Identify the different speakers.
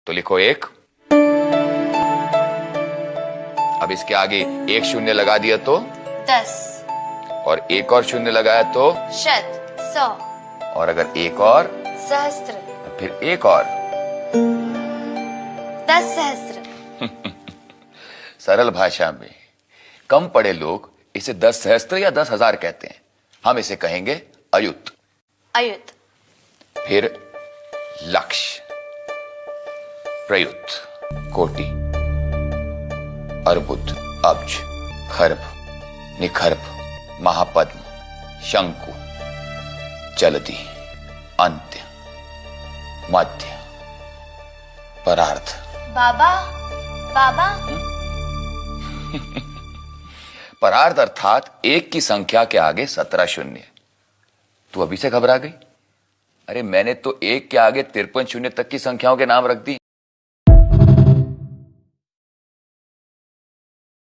Speaker 1: तो लिखो 1। अब इसके आगे एक शून्य लगा दिया तो
Speaker 2: 10,
Speaker 1: और एक और शून्य लगाया तो
Speaker 2: शत, 100,
Speaker 1: और अगर एक और
Speaker 2: सहस्त्र,
Speaker 1: फिर एक और
Speaker 2: 10 सहस्त्र।
Speaker 1: सरल भाषा में कम पढ़े लोग इसे 10 सहस्त्र या 10,000 कहते हैं। हम इसे कहेंगे अयुत।
Speaker 2: अयुत,
Speaker 1: फिर लक्ष्य, प्रयुत, कोटि, अर्बुद, अब्ज, खर्ब, निखर्ब, महापद्म, शंकु, जलधि, अंत्य, मध्य, परार्ध।
Speaker 2: बाबा, बाबा,
Speaker 1: परार्ध अर्थात एक की संख्या के आगे 17 शून्य। तू अभी से घबरा गई? अरे मैंने तो एक के आगे 53 शून्य तक की संख्याओं के नाम रख दी।